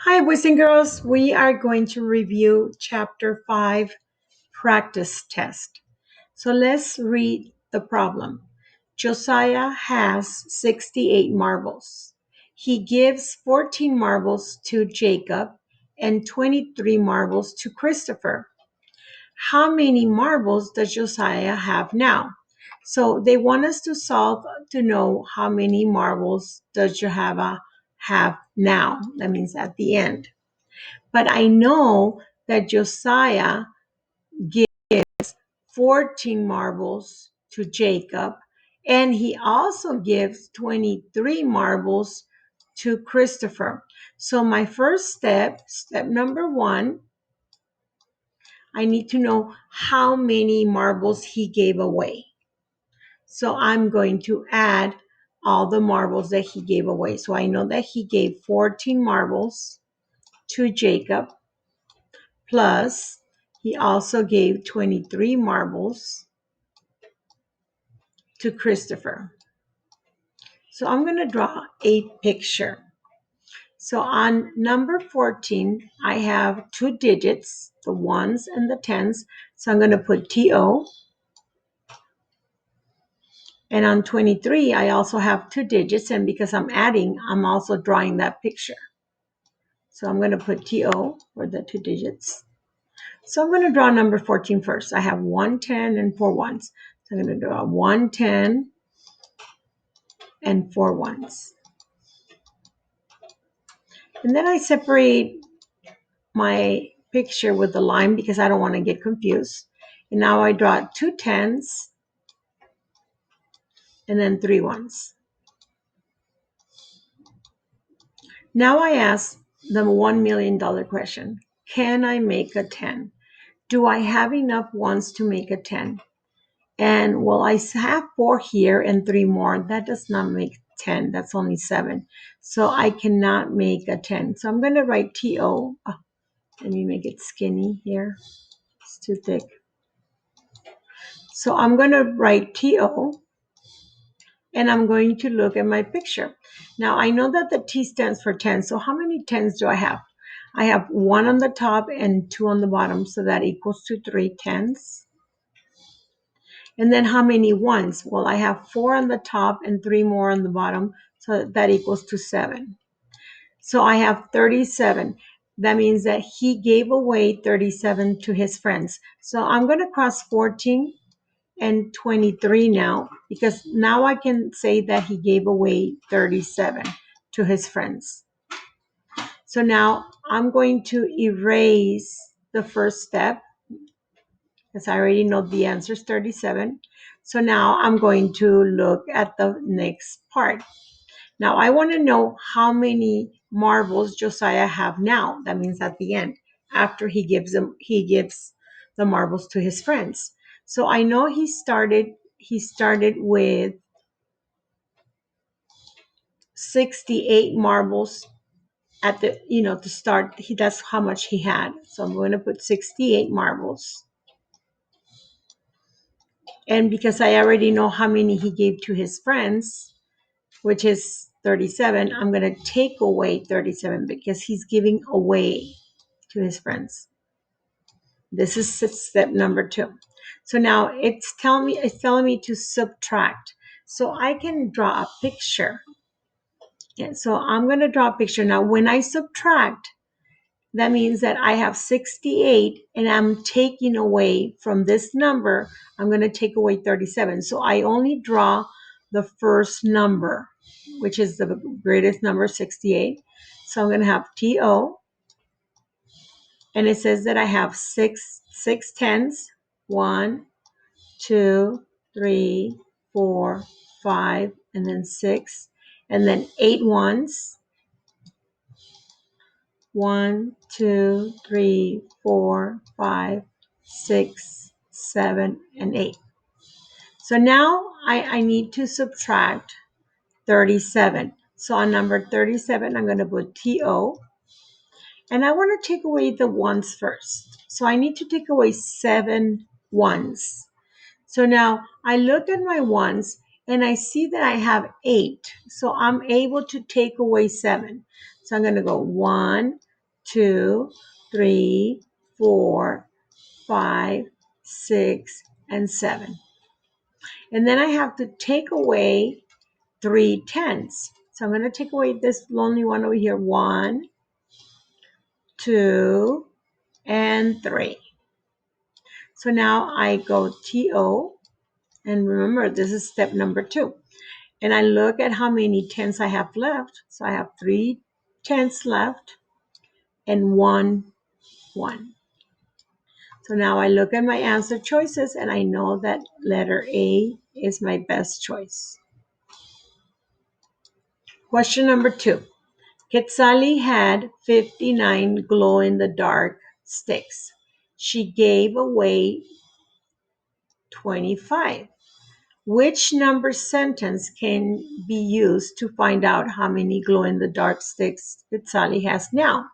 Hi, boys and girls. We are going to review Chapter 5, Practice Test. So let's read the problem. Josiah has 68 marbles. He gives 14 marbles to Jacob and 23 marbles to Christopher. How many marbles does Josiah have now? So they want us to solve to know how many marbles does Josiah have now. That means at the end. But I know that Josiah gives 14 marbles to Jacob, and he also gives 23 marbles to Christopher. So my first step number one, I need to know how many marbles he gave away. So I'm going to add all the marbles that he gave away. So I know that he gave 14 marbles to Jacob, plus he also gave 23 marbles to Christopher. So I'm going to draw a picture. So on number 14, I have two digits, the ones and the tens. So I'm going to put TO. And on 23, I also have two digits. And because I'm adding, I'm also drawing that picture. So I'm going to put TO for the two digits. So I'm going to draw number 14 first. I have 1 10 and 4 ones. So I'm going to draw 1 10 and 4 ones. And then I separate my picture with the line because I don't want to get confused. And now I draw 2 10s and then 3 ones. Now I ask the $1 million question. Can I make a 10? Do I have enough ones to make a 10? And well, I have 4 here and 3 more. That does not make 10. That's only 7. So I cannot make a 10. So I'm going to write TO. Oh, let me make it skinny here. It's too thick. So I'm going to write TO. And I'm going to look at my picture. Now I know that the T stands for 10. So how many 10s do I have? I have 1 on the top and 2 on the bottom. So that equals to 3 10s. And then how many ones? Well, I have 4 on the top and 3 more on the bottom. So that equals to 7. So I have 37. That means that he gave away 37 to his friends. So I'm going to cross 14 and 23 now, because now I can say that he gave away 37 to his friends. So now I'm going to erase the first step because I already know the answer is 37. So now I'm going to look at the next part. Now I want to know how many marbles Josiah have now. That means at the end, after he gives the marbles to his friends. So I know he started with 68 marbles at the to start. That's how much he had. So I'm going to put 68 marbles. And because I already know how many he gave to his friends, which is 37, I'm going to take away 37 because he's giving away to his friends. This is step number 2. So now it's telling me to subtract. So I can draw a picture. Yeah, so I'm going to draw a picture. Now when I subtract, that means that I have 68 and I'm taking away from this number, I'm going to take away 37. So I only draw the first number, which is the greatest number, 68. So I'm going to have TO. And it says that I have six tens. 1, 2, 3, 4, 5, and then 6. And then 8 ones. 1, 2, 3, 4, 5, 6, 7, and 8. So now I need to subtract 37. So on number 37, I'm going to put TO. And I want to take away the ones first. So I need to take away 7 ones. So now I look at my ones and I see that I have 8. So I'm able to take away 7. So I'm going to go 1, 2, 3, 4, 5, 6, and 7. And then I have to take away 3 tens. So I'm going to take away this lonely one over here. 1, 2, and 3. So now I go TO, and remember this is step number 2. And I look at how many tens I have left. So I have 3 tens left and 1, 1. So now I look at my answer choices and I know that letter A is my best choice. Question number 2. Quetzali had 59 glow-in-the-dark sticks. She gave away 25. Which number sentence can be used to find out how many glow-in-the-dark sticks Quetzali has now?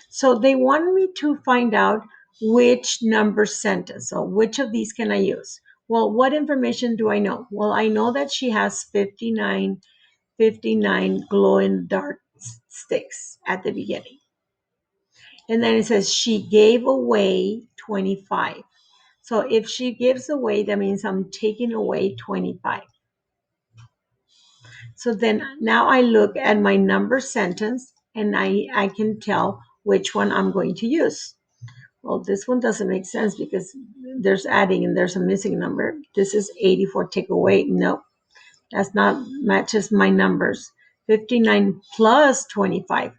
So they want me to find out which number sentence. So which of these can I use? Well, what information do I know? Well, I know that she has 59 glow-in-the-dark sticks at the beginning. And then it says she gave away 25. So if she gives away, that means I'm taking away 25. So then now I look at my number sentence and I can tell which one I'm going to use. Well, this one doesn't make sense because there's adding and there's a missing number. This is 84 take away. No, that's not matches my numbers. 59 plus 25.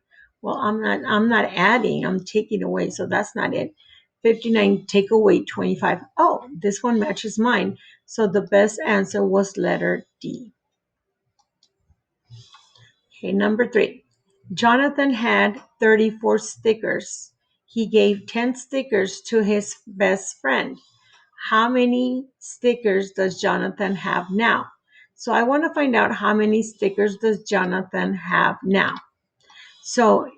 Well, I'm not adding, I'm taking away. So that's not it. 59 take away 25. Oh, this one matches mine. So the best answer was letter D. Okay, number 3. Jonathan had 34 stickers. He gave 10 stickers to his best friend. How many stickers does Jonathan have now? So I want to find out how many stickers does Jonathan have now. So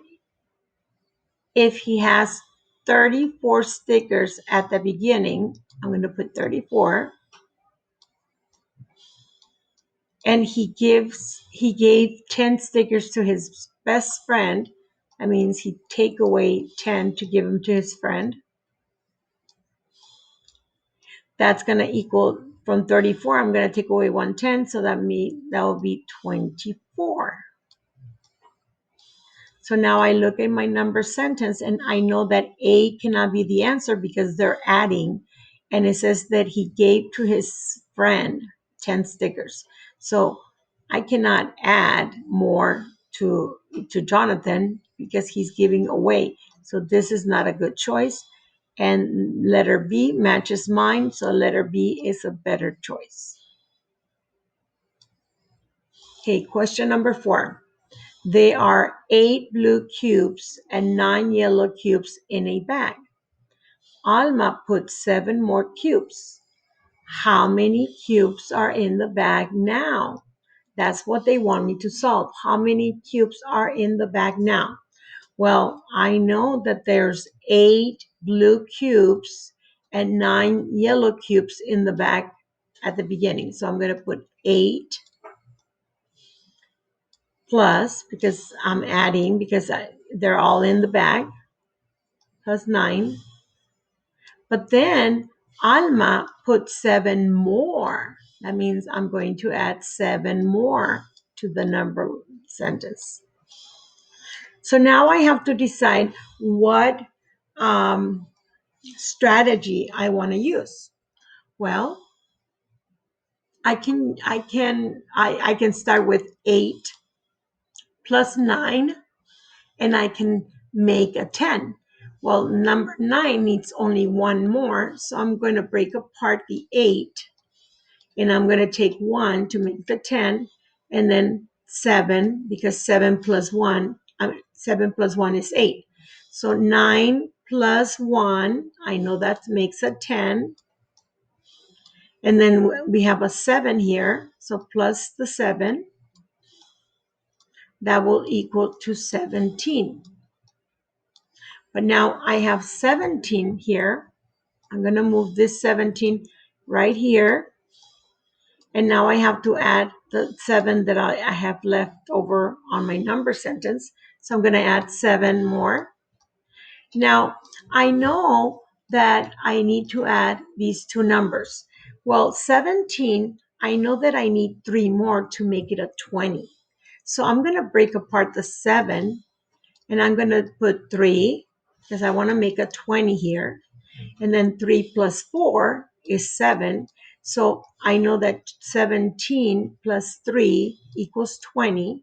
if he has 34 stickers at the beginning, I'm going to put 34. And he gave 10 stickers to his best friend. That means he'd take away 10 to give them to his friend. That's going to equal, from 34, I'm going to take away 110, so that will be 24. So now I look at my number sentence and I know that A cannot be the answer because they're adding. And it says that he gave to his friend 10 stickers. So I cannot add more to Jonathan because he's giving away. So this is not a good choice. And letter B matches mine. So letter B is a better choice. Okay, question number 4. There are 8 blue cubes and 9 yellow cubes in a bag. Alma put 7 more cubes. How many cubes are in the bag now? That's what they want me to solve. How many cubes are in the bag now? Well, I know that there's 8 blue cubes and 9 yellow cubes in the bag at the beginning. So I'm going to put 8 plus, because I'm adding, because they're all in the bag, plus 9. But then Alma put 7 more. That means I'm going to add 7 more to the number sentence. So now I have to decide what strategy I want to use. Well, I can start with 8 plus 9, and I can make a 10. Well, number 9 needs only 1 more, so I'm going to break apart the 8, and I'm going to take 1 to make the 10, and then 7, because 7 plus 1 is 8. So 9 plus 1, I know that makes a 10. And then we have a 7 here, so plus the 7, that will equal to 17. But now I have 17 here. I'm going to move this 17 right here. And now I have to add the 7 that I have left over on my number sentence. So I'm going to add 7 more. Now, I know that I need to add these two numbers. Well, 17, I know that I need three more to make it a 20. So I'm going to break apart the 7 and I'm going to put 3 because I want to make a 20 here. And then 3 plus 4 is 7. So I know that 17 plus 3 equals 20.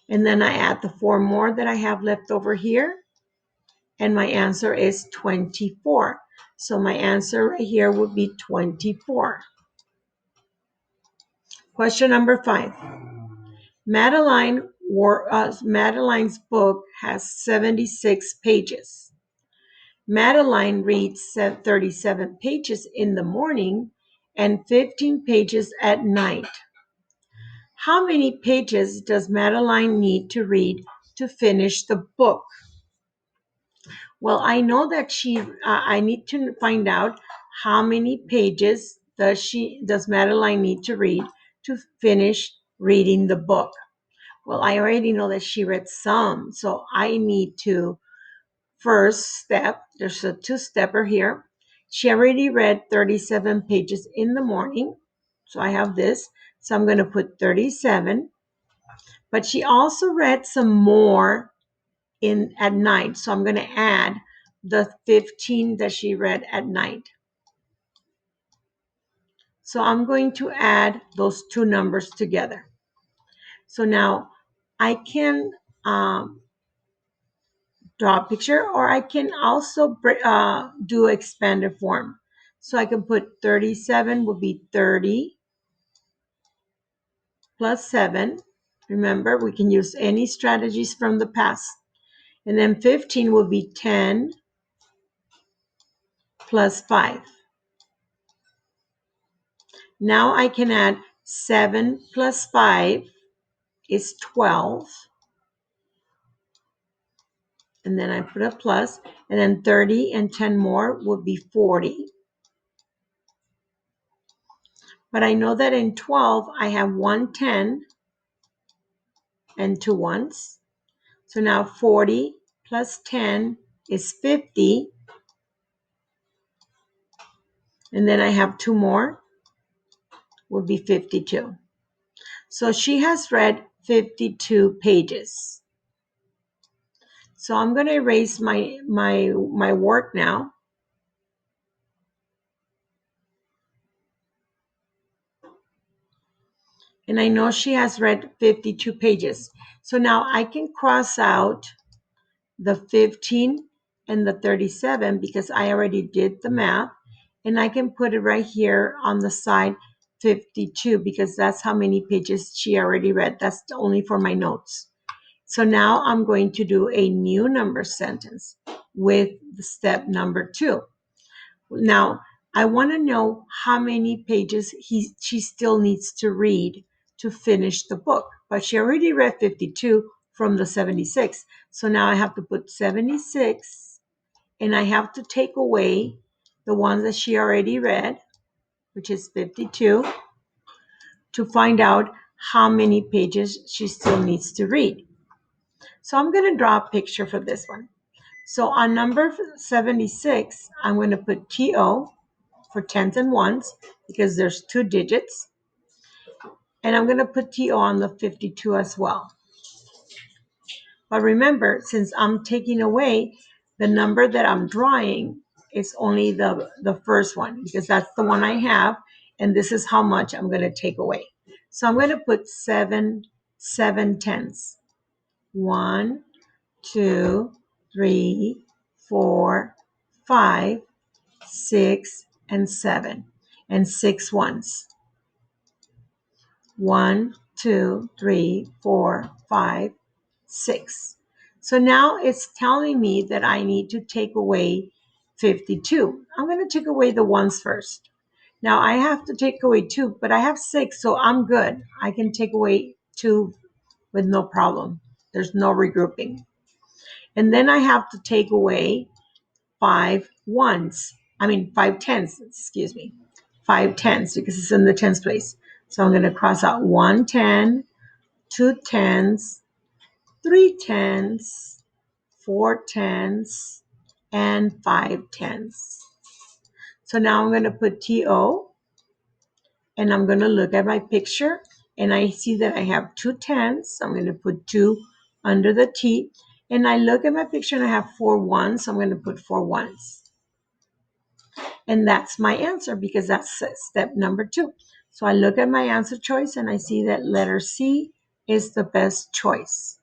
And then I add the 4 more that I have left over here. And my answer is 24. So my answer right here would be 24. Question number 5. Madeline's book has 76 pages. Madeline reads 37 pages in the morning and 15 pages at night. How many pages does Madeline need to read to finish the book? Well, I know that I need to find out how many pages does Madeline need to read to finish reading the book. Well, I already know that she read some, so I need to first step, there's a two-stepper here. She already read 37 pages in the morning, so I have this. So I'm going to put 37, but she also read some more at night. So I'm going to add the 15 that she read at night. So I'm going to add those two numbers together. So now I can draw a picture, or I can also do expanded form. So I can put 37 would be 30 plus 7. Remember, we can use any strategies from the past. And then 15 will be 10 plus 5. Now I can add 7 plus 5 is 12. And then I put a plus, and then 30 and 10 more would be 40. But I know that in 12, I have 1 10 and 2 ones. So now 40 plus 10 is 50. And then I have 2 more, would be 52. So she has read 52 pages. So I'm going to erase my work now. And I know she has read 52 pages. So now I can cross out the 15 and the 37 because I already did the math. And I can put it right here on the side, 52, because that's how many pages she already read. That's only for my notes. So now I'm going to do a new number sentence with the step number 2. Now, I want to know how many pages she still needs to read to finish the book. But she already read 52 from the 76. So now I have to put 76, and I have to take away the ones that she already read, which is 52, to find out how many pages she still needs to read. So I'm going to draw a picture for this one. So on number 76, I'm going to put TO for tens and ones because there's 2 digits. And I'm going to put TO on the 52 as well. But remember, since I'm taking away the number that I'm drawing, it's only the first one because that's the one I have. And this is how much I'm going to take away. So I'm going to put 7 tens. 1, 2, 3, 4, 5, 6, and 7. And 6 ones. 1, 2, 3, 4, 5, 6. So now it's telling me that I need to take away 52. I'm going to take away the ones first. Now I have to take away 2, but I have 6, so I'm good. I can take away 2 with no problem. There's no regrouping. And then I have to take away 5 tens, excuse me. 5 tens because it's in the tens place. So I'm going to cross out 1 10, 2 tens, 3 tens, 4 tenths, and 5 tenths. So now I'm going to put TO, and I'm going to look at my picture, and I see that I have 2 tenths. I'm going to put 2 under the T, and I look at my picture and I have 4 ones, so I'm going to put 4 ones. And that's my answer because that's step number 2. So I look at my answer choice and I see that letter C is the best choice.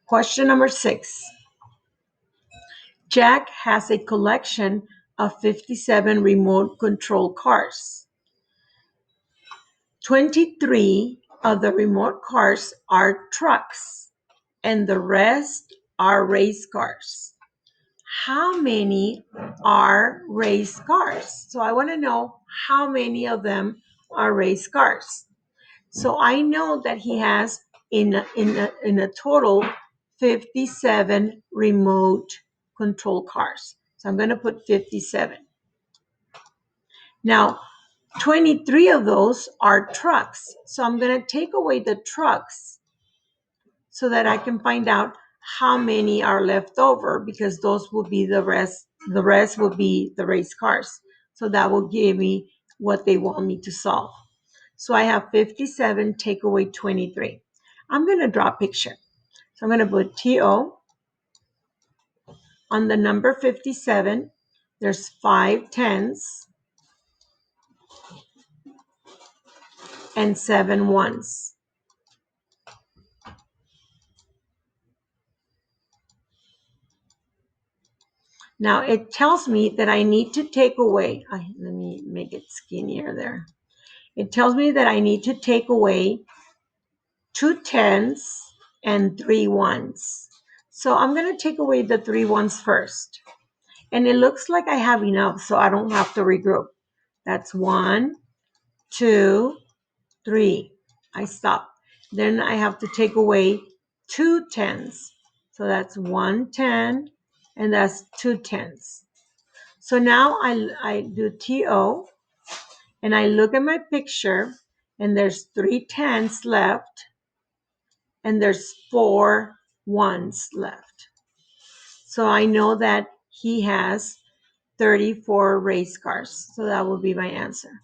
Question number 6. Jack has a collection of 57 remote control cars. 23 of the remote cars are trucks and the rest are race cars. How many are race cars? So I want to know how many of them are race cars. So I know that he has in a total 57 remote control cars. So I'm going to put 57. Now, 23 of those are trucks. So I'm going to take away the trucks so that I can find out how many are left over, because those will be the rest. The rest will be the race cars. So that will give me what they want me to solve. So I have 57, take away 23. I'm going to draw a picture. So I'm going to put TO. On the number 57, there's 5 tens and 7 ones. Now it tells me that I need to take away, let me make it skinnier there. It tells me that I need to take away 2 tens and 3 ones. So I'm going to take away the 3 ones first. And it looks like I have enough, so I don't have to regroup. That's 1, 2, 3. I stop. Then I have to take away 2 tens. So that's 1 10 and that's 2 tens. So now I do TO and I look at my picture and there's 3 tens left and there's 4 ones left. So I know that he has 34 race cars. So that will be my answer.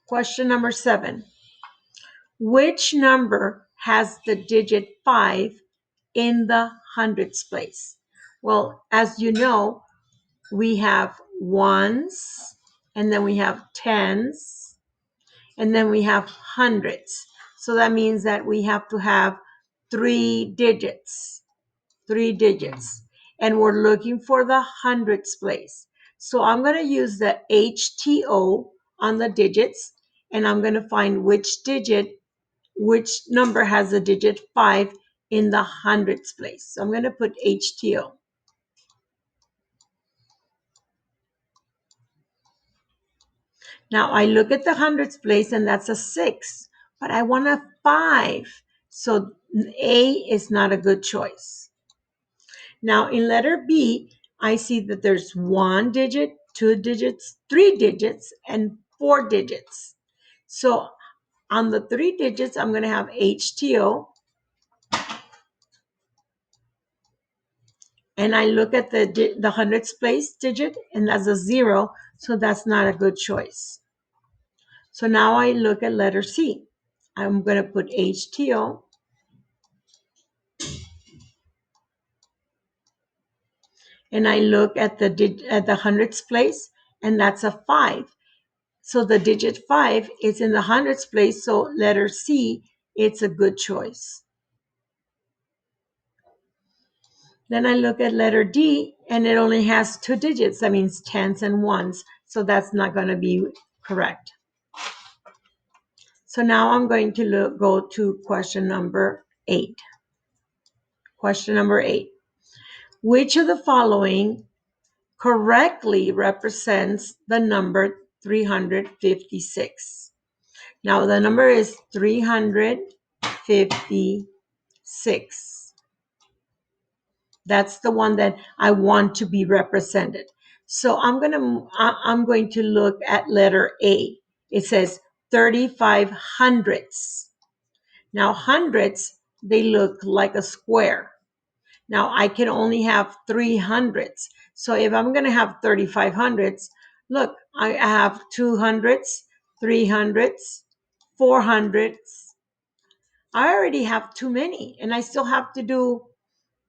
Question number 7. Which number has the digit 5 in the hundreds place? Well, as you know, we have ones, and then we have tens, and then we have hundreds. So that means that we have to have 3 digits, and we're looking for the hundreds place. So I'm going to use the HTO on the digits, and I'm going to find which number has the digit 5 in the hundreds place. So I'm going to put HTO. Now I look at the hundreds place and that's a 6, but I want a 5. So A is not a good choice. Now in letter B, I see that there's 1 digit, 2 digits, 3 digits, and 4 digits. So on the 3 digits, I'm going to have HTO. And I look at the hundreds place digit, and that's a 0, so that's not a good choice. So now I look at letter C. I'm going to put HTO. And I look at the hundreds place, and that's a 5. So the digit 5 is in the hundreds place, so letter C, it's a good choice. Then I look at letter D, and it only has 2 digits. That means tens and ones, so that's not going to be correct. So now I'm going to go to question number 8. Question number 8. Which of the following correctly represents the number 356? Now the number is 356. That's the one that I want to be represented. So I'm going to look at letter A. It says 35 hundredths. Now hundreds they look like a square. Now I can only have 300s. So if I'm going to have 3500s, look, I have 200s, 300s, 400s. I already have too many and I still have to do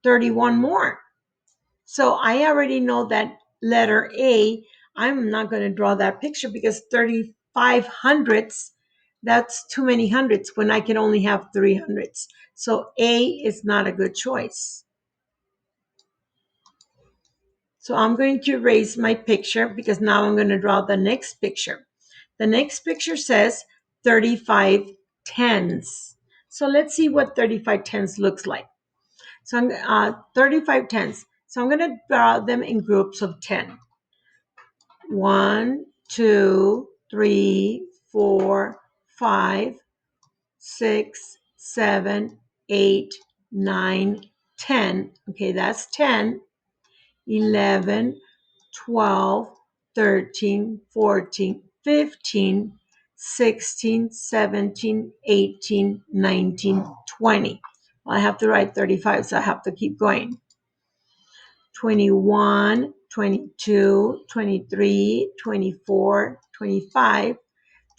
31 more. So I already know that letter A, I'm not going to draw that picture because 3500s, that's too many hundreds when I can only have 300s. So A is not a good choice. So I'm going to erase my picture because now I'm going to draw the next picture. The next picture says 35 tens. So let's see what 35 tens looks like. So I'm 35 tens. So I'm going to draw them in groups of 10. 1, 2, 3, 4, 5, 6, 7, 8, 9, 10. Okay, that's 10. 11, 12, 13, 14, 15, 16, 17, 18, 19, 20. Well, I have to write 35, so I have to keep going. 21, 22, 23, 24, 25,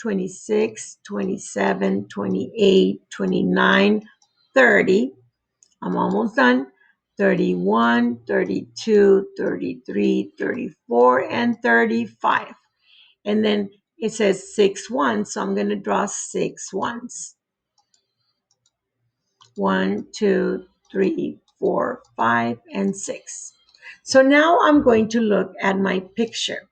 26, 27, 28, 29, 30. I'm almost done. 31, 32, 33, 34, and 35. And then it says 6 ones, so I'm going to draw 6 ones. 1, 2, 3, 4, 5, and 6. So now I'm going to look at my picture.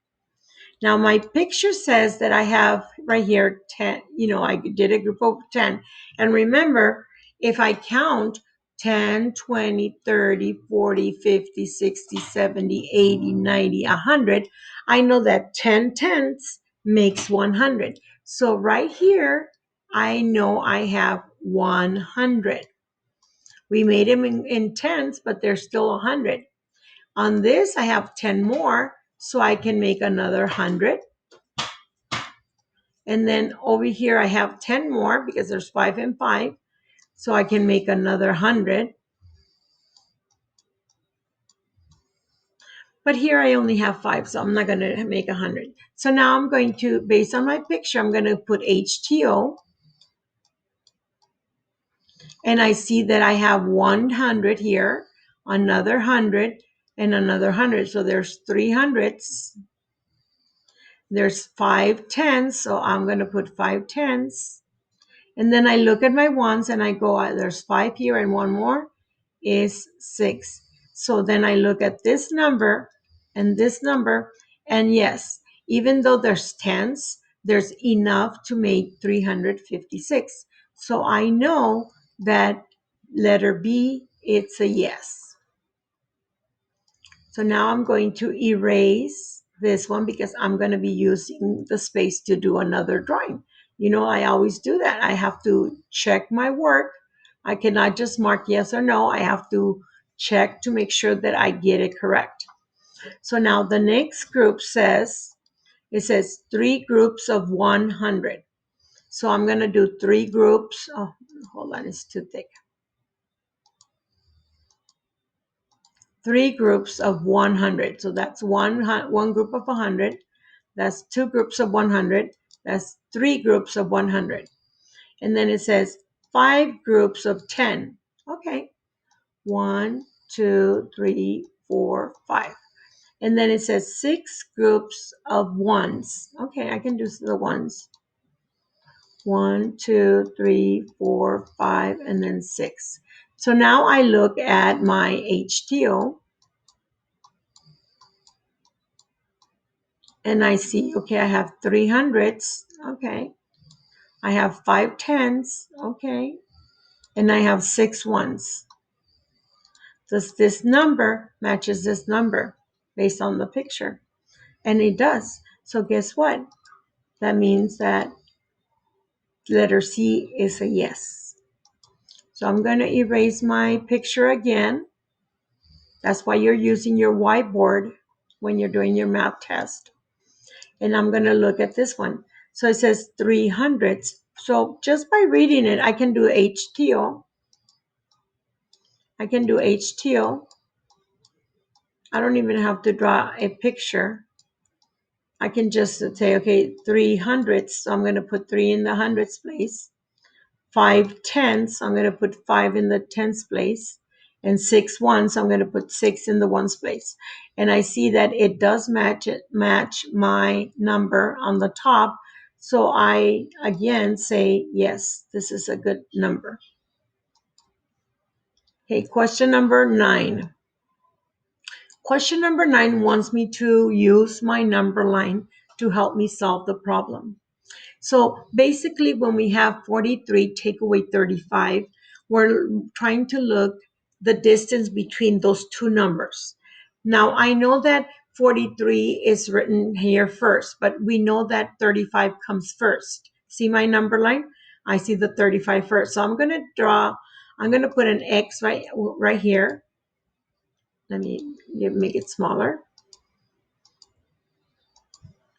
Now my picture says that I have right here 10, I did a group of 10. And remember, if I count 10, 20, 30, 40, 50, 60, 70, 80, 90, 100, I know that 10 tenths makes 100. So right here, I know I have 100. We made them in tenths, but they're still 100. On this, I have 10 more, so I can make another 100. And then over here, I have 10 more because there's 5 and 5. So I can make another 100. But here I only have 5, so I'm not going to make 100. So now I'm going to, based on my picture, I'm going to put HTO. And I see that I have 100 here, another 100, and another 100. So there's 300s. There's 5 tens, so I'm going to put 5 tens. And then I look at my ones and I go, there's 5 here and one more is 6. So then I look at this number and this number, and yes, even though there's tens, there's enough to make 356. So I know that letter B, it's a yes. So now I'm going to erase this one because I'm going to be using the space to do another drawing. I always do that. I have to check my work. I cannot just mark yes or no. I have to check to make sure that I get it correct. So now the next group says 3 groups of 100. So I'm going to do 3 groups. Oh, hold on, it's too thick. 3 groups of 100. So that's one group of 100. That's 2 groups of 100. That's 3 groups of 100. And then it says 5 groups of 10. Okay. 1, 2, 3, 4, 5. And then it says 6 groups of ones. Okay, I can do the ones. 1, 2, 3, 4, 5, and then 6. So now I look at my HTO. And I see, okay, I have 300s. Okay. I have 5 tens. Okay. And I have 6 ones. Does this number matches this number based on the picture? And it does. So guess what? That means that letter C is a yes. So I'm going to erase my picture again. That's why you're using your whiteboard when you're doing your math test. And I'm going to look at this one. So it says 300s. So just by reading it, I can do HTO. I can do HTO. I don't even have to draw a picture. I can just say, okay, 3 hundredths. So I'm going to put 3 in the hundredths place. 5 tenths. So I'm going to put 5 in the tenths place. And 6 ones. So I'm going to put 6 in the ones place. And I see that it does match my number on the top. So I again say, yes, this is a good number. Okay, question number 9. Question number 9 wants me to use my number line to help me solve the problem. So basically, when we have 43 take away 35, we're trying to look the distance between those two numbers. Now, I know that 43 is written here first, but we know that 35 comes first. See my number line? I see the 35 first. So I'm going to put an X right here. Let me make it smaller.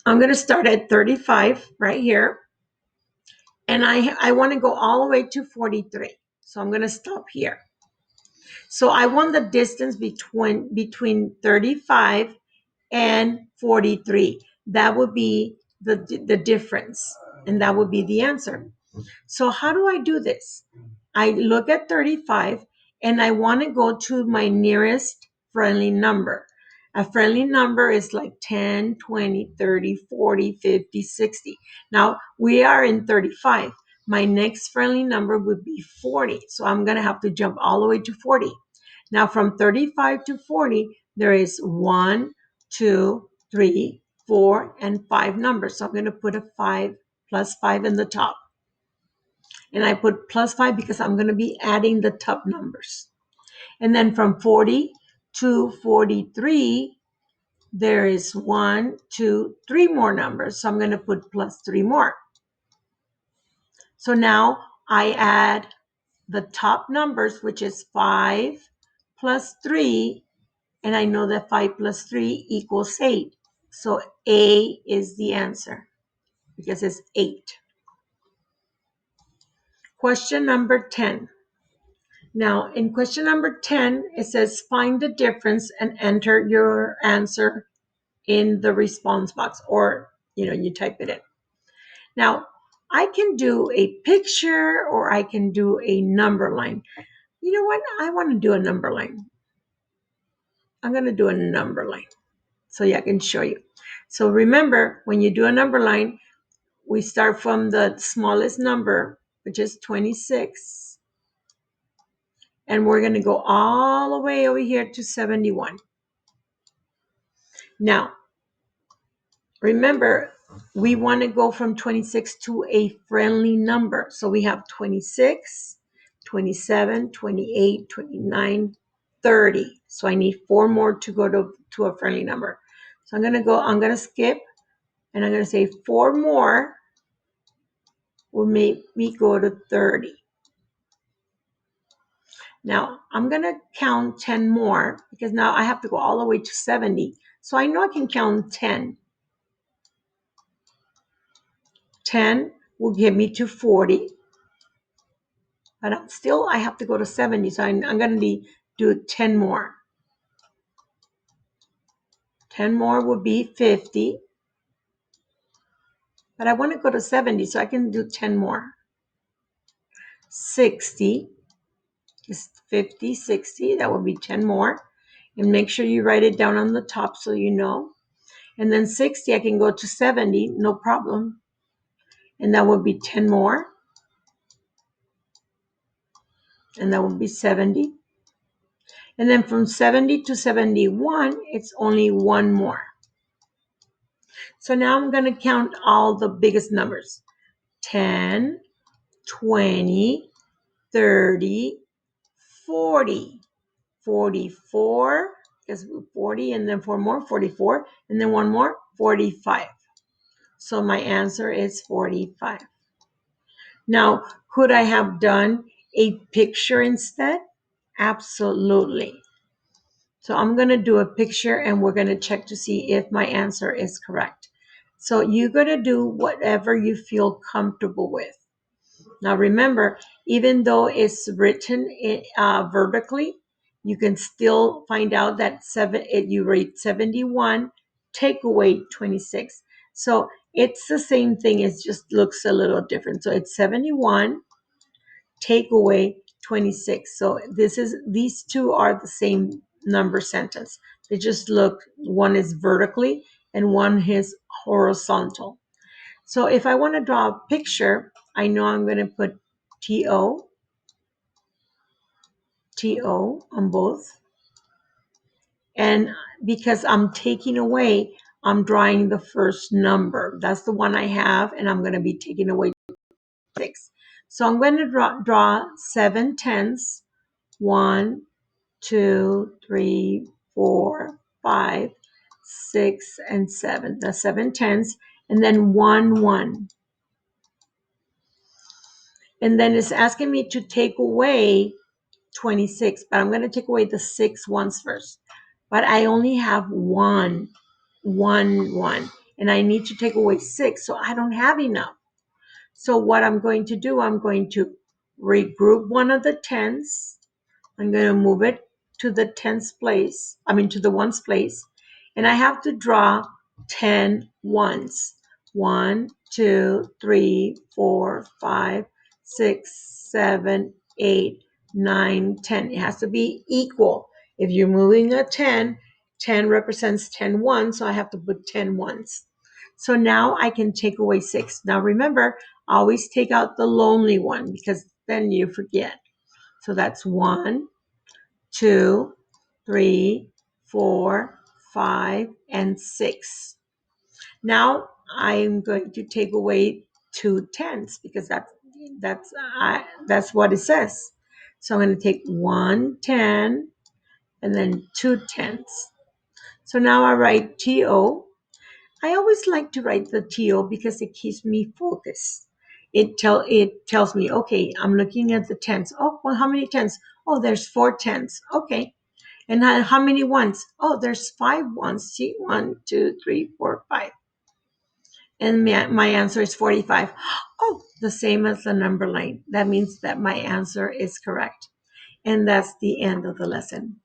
I'm going to start at 35 right here. And I want to go all the way to 43. So I'm going to stop here. So I want the distance between 35 and 43. That would be the difference. And that would be the answer. So how do I do this? I look at 35 and I want to go to my nearest friendly number. A friendly number is like 10, 20, 30, 40, 50, 60. Now we are in 35. My next friendly number would be 40. So I'm going to have to jump all the way to 40. Now from 35 to 40, there is 1, 2, 3, 4, and 5 numbers. So I'm going to put a 5 plus 5 in the top. And I put plus 5 because I'm going to be adding the top numbers. And then from 40 to 43, there is 1, 2, 3 more numbers. So I'm going to put plus 3 more. So now I add the top numbers, which is 5 plus 3. And I know that 5 plus 3 equals 8. So A is the answer because it's 8. Question number 10. Now, in question number 10, it says find the difference and enter your answer in the response box, or you type it in. Now, I can do a picture or I can do a number line. You know what? I want to do a number line. I'm going to do a number line so I can show you. So remember, when you do a number line, we start from the smallest number, which is 26. And we're going to go all the way over here to 71. Now, remember, we want to go from 26 to a friendly number. So we have 26, 27, 28, 29, 30. So I need 4 more to go to a friendly number. So I'm going to skip, and I'm going to say 4 more will make me go to 30. Now, I'm going to count 10 more because now I have to go all the way to 70. So I know I can count 10. 10 will get me to 40. But I have to go to 70. So I'm going to do 10 more. 10 more would be 50. But I want to go to 70, so I can do 10 more. 60 is 50, 60. That would be 10 more. And make sure you write it down on the top so you know. And then 60, I can go to 70, no problem. And that would be 10 more. And that would be 70. And then from 70 to 71, it's only 1 more. So now I'm going to count all the biggest numbers. 10, 20, 30, 40, 44, because 40, and then 4 more, 44, and then 1 more, 45. So my answer is 45. Now, could I have done a picture instead? Absolutely. So I'm going to do a picture and we're going to check to see if my answer is correct. So you're going to do whatever you feel comfortable with. Now remember, even though it's written vertically, you can still find out that you rate 71, take away 26. So it's the same thing, it just looks a little different. So it's 71, take away 26. So these two are the same number sentence. They just look, one is vertically and one is horizontal. So if I want to draw a picture, I know I'm going to put TO on both. And because I'm taking away, I'm drawing the first number. That's the one I have, and I'm going to be taking away 6. So I'm going to draw 7 tenths. 1, 2, 3, 4, 5, 6, and 7. That's 7 tenths. And then 1, 1. And then it's asking me to take away 26, but I'm going to take away the 6 ones first. But I only have one, and I need to take away 6, so I don't have enough. So what I'm going to do, I'm going to regroup one of the tens. I'm going to move it to the to the ones place, and I have to draw 10 ones. 1, 2, 3, 4, 5, 6, 7, 8, 9, 10. It has to be equal. If you're moving a 10, 10 represents 10 ones, so I have to put 10 ones. So now I can take away 6. Now remember, always take out the lonely one because then you forget. So that's 1, 2, 3, 4, 5, and 6. Now I'm going to take away 2 tenths because that's what it says. So I'm going to take 1 10 and then 2 tenths. So now I write TO. I always like to write the TO because it keeps me focused. It tells me, okay, I'm looking at the tenths. Oh, well, how many tenths? Oh, there's 4 tenths. Okay. And how many ones? Oh, there's 5 ones. See, 1, 2, 3, 4, 5. And my answer is 45. Oh, the same as the number line. That means that my answer is correct. And that's the end of the lesson.